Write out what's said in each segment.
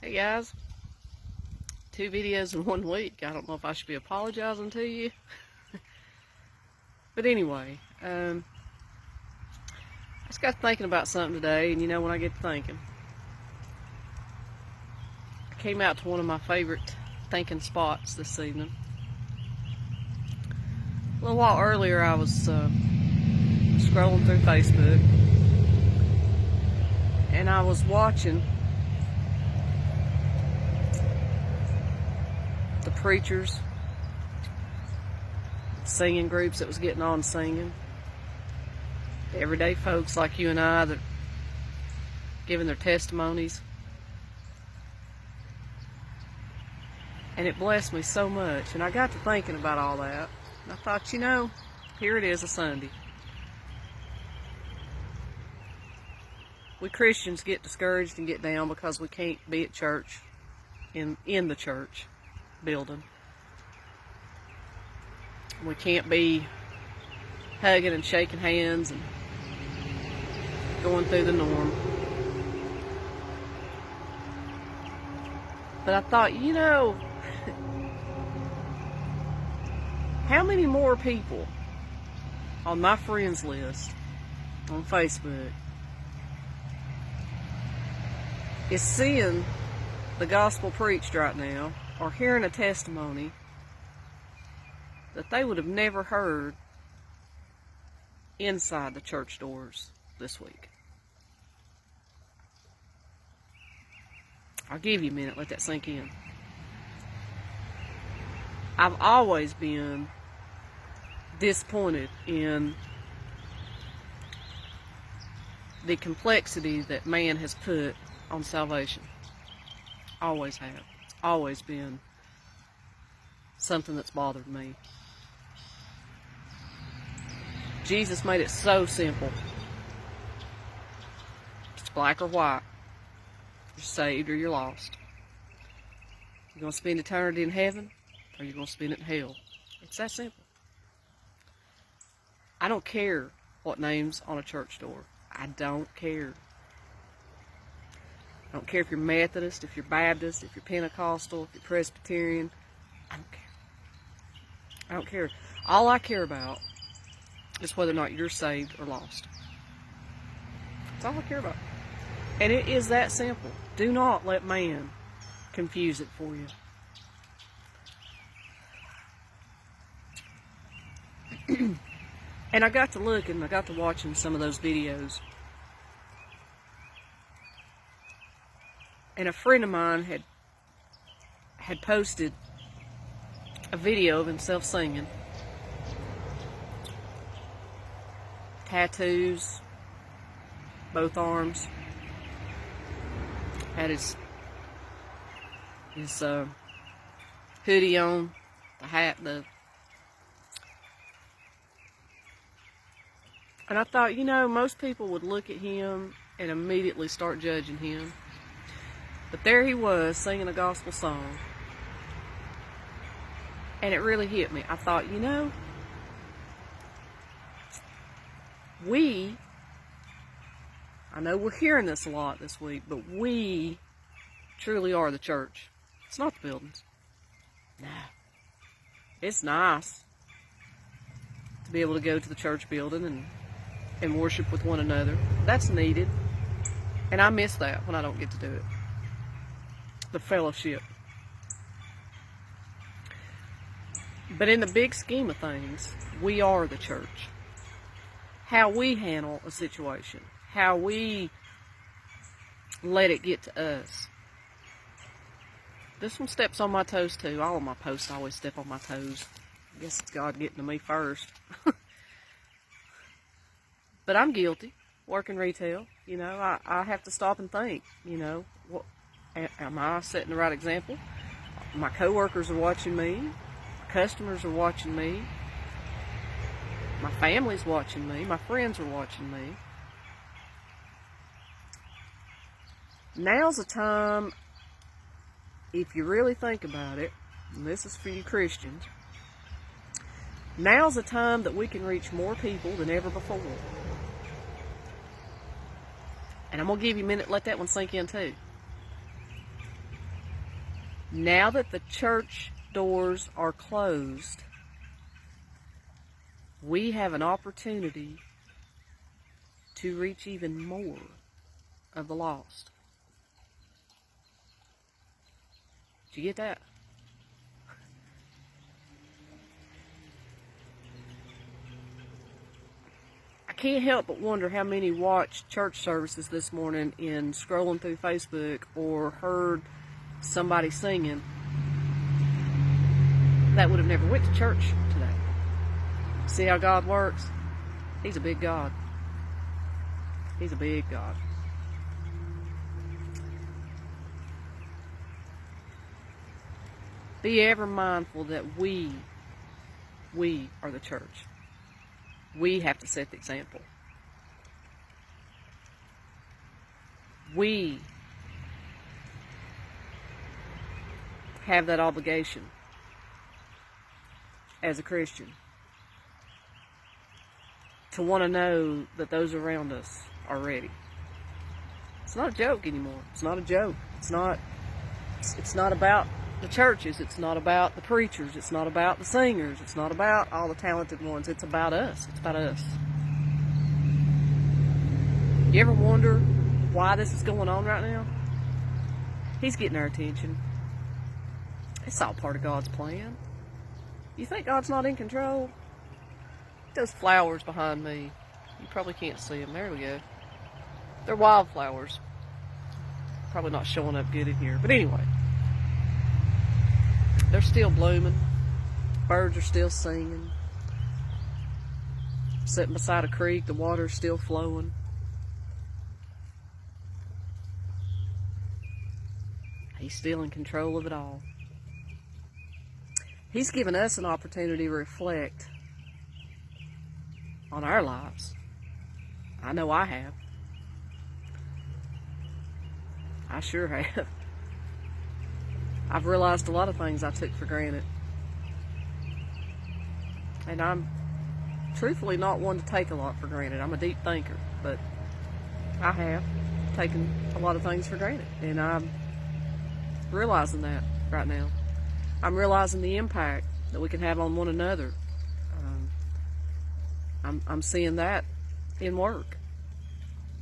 Hey guys, 2 videos in 1 week. I don't know if I should be apologizing to you. But anyway, I just got thinking about something today, and when I get to thinking, I came out to one of my favorite thinking spots this evening. A little while earlier I was scrolling through Facebook, and I was watching the preachers, singing groups that was getting on singing, everyday folks like you and I that giving their testimonies, and it blessed me so much. And I got to thinking about all that, and I thought, here it is, a Sunday. We Christians get discouraged and get down because we can't be at church, in the church building. We can't be hugging and shaking hands and going through the norm. But I thought, how many more people on my friends list on Facebook is seeing the gospel preached right now, or hearing a testimony that they would have never heard inside the church doors this week? I'll give you a minute, let that sink in. I've always been disappointed in the complexity that man has put on salvation. Always have. It's always been something that's bothered me. Jesus made it so simple. It's black or white. You're saved or you're lost. You're going to spend eternity in heaven, or you're going to spend it in hell. It's that simple. I don't care what name's on a church door. I don't care. I don't care if you're Methodist, if you're Baptist, if you're Pentecostal, if you're Presbyterian. I don't care. I don't care. All I care about is whether or not you're saved or lost. That's all I care about. And it is that simple. Do not let man confuse it for you. And I got to looking, I got to watching some of those videos. And a friend of mine had posted a video of himself singing. Tattoos, both arms. Had his hoodie on, the hat, and I thought, most people would look at him and immediately start judging him. But there he was, singing a gospel song. And it really hit me. I thought, I know we're hearing this a lot this week, but we truly are the church. It's not the buildings. No. It's nice to be able to go to the church building and worship with one another. That's needed. And I miss that when I don't get to do it. The fellowship. But in the big scheme of things, we are the church. How we handle a situation, how we let it get to us. This one steps on my toes too. All of my posts always step on my toes. I guess it's God getting to me first. But I'm guilty, working retail. I have to stop and think, what, am I setting the right example? My coworkers are watching me. Customers are watching me. My family's watching me. My friends are watching me. Now's the time, if you really think about it, and this is for you Christians, now's the time that we can reach more people than ever before. And I'm going to give you a minute to let that one sink in too. Now that the church doors are closed, we have an opportunity to reach even more of the lost. Did you get that? I can't help but wonder how many watched church services this morning in scrolling through Facebook or heard somebody singing that would have never went to church today. See how God works? He's a big God. He's a big God. Be ever mindful that we are the church. We have to set the example. We have that obligation as a Christian to want to know that those around us are ready. It's not a joke anymore. It's not a joke. It's not about the churches. It's not about the preachers. It's not about the singers. It's not about all the talented ones. It's about us. It's about us. You ever wonder why this is going on right now? He's getting our attention. It's all part of God's plan. You think God's not in control? Those flowers behind me, you probably can't see them. There we go. They're wildflowers. Probably not showing up good in here. But anyway, they're still blooming. Birds are still singing. Sitting beside a creek, the water's still flowing. He's still in control of it all. He's given us an opportunity to reflect on our lives. I know I have. I sure have. I've realized a lot of things I took for granted. And I'm truthfully not one to take a lot for granted. I'm a deep thinker, but I have taken a lot of things for granted. And I'm realizing that right now. I'm realizing the impact that we can have on one another. I'm seeing that in work.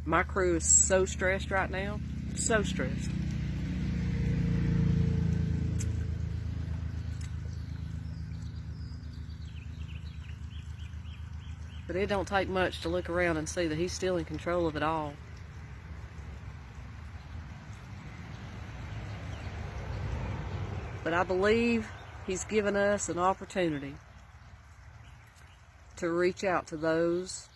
My crew is so stressed right now. So stressed. But it don't take much to look around and see that he's still in control of it all. But I believe he's given us an opportunity to reach out to those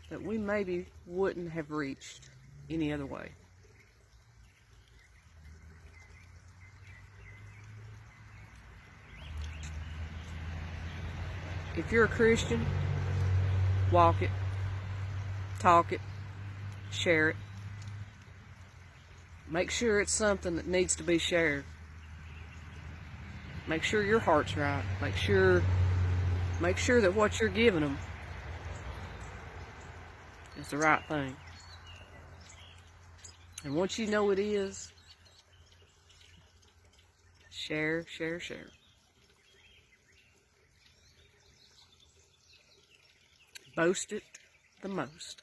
that we maybe wouldn't have reached any other way. If you're a Christian, walk it, talk it, share it. Make sure it's something that needs to be shared. Make sure your heart's right. Make sure that what you're giving them is the right thing. And once you know it is, share, share, share. Boast it the most.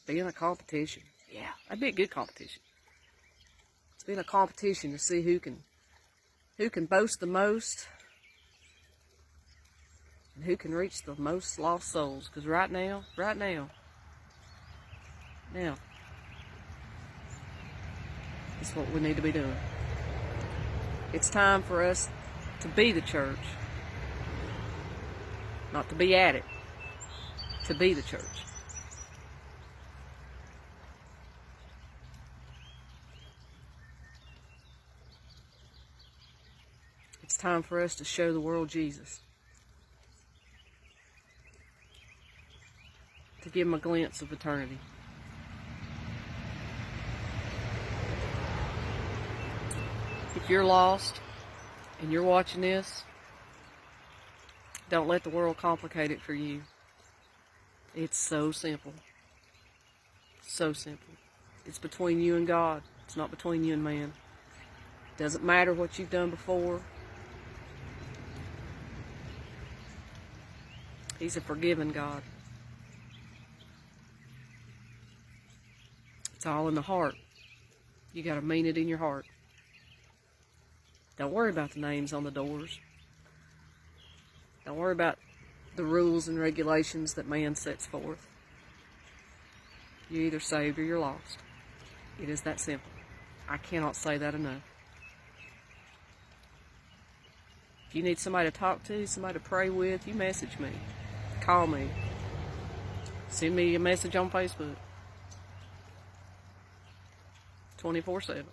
Be in a competition. Yeah, that'd be a good competition. It's been a competition to see who can boast the most and who can reach the most lost souls. Because right now, it's what we need to be doing. It's time for us to be the church. Not to be at it. To be the church. It's time for us to show the world Jesus. To give them a glimpse of eternity. If you're lost and you're watching this, don't let the world complicate it for you. It's so simple. So simple. It's between you and God. It's not between you and man. Doesn't matter what you've done before. He's a forgiving God. It's all in the heart. You got to mean it in your heart. Don't worry about the names on the doors. Don't worry about the rules and regulations that man sets forth. You're either saved or you're lost. It is that simple. I cannot say that enough. If you need somebody to talk to, somebody to pray with, you message me. Call me. Send me a message on Facebook. 24/7.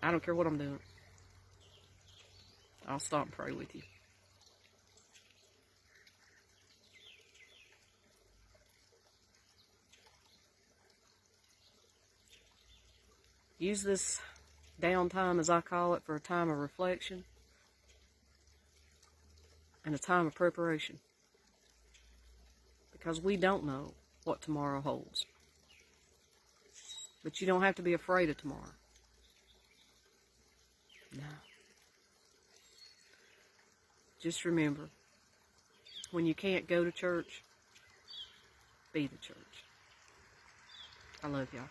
I don't care what I'm doing. I'll stop and pray with you. Use this downtime, as I call it, for a time of reflection and a time of preparation. Because we don't know what tomorrow holds. But you don't have to be afraid of tomorrow. No. Just remember, when you can't go to church, be the church. I love y'all.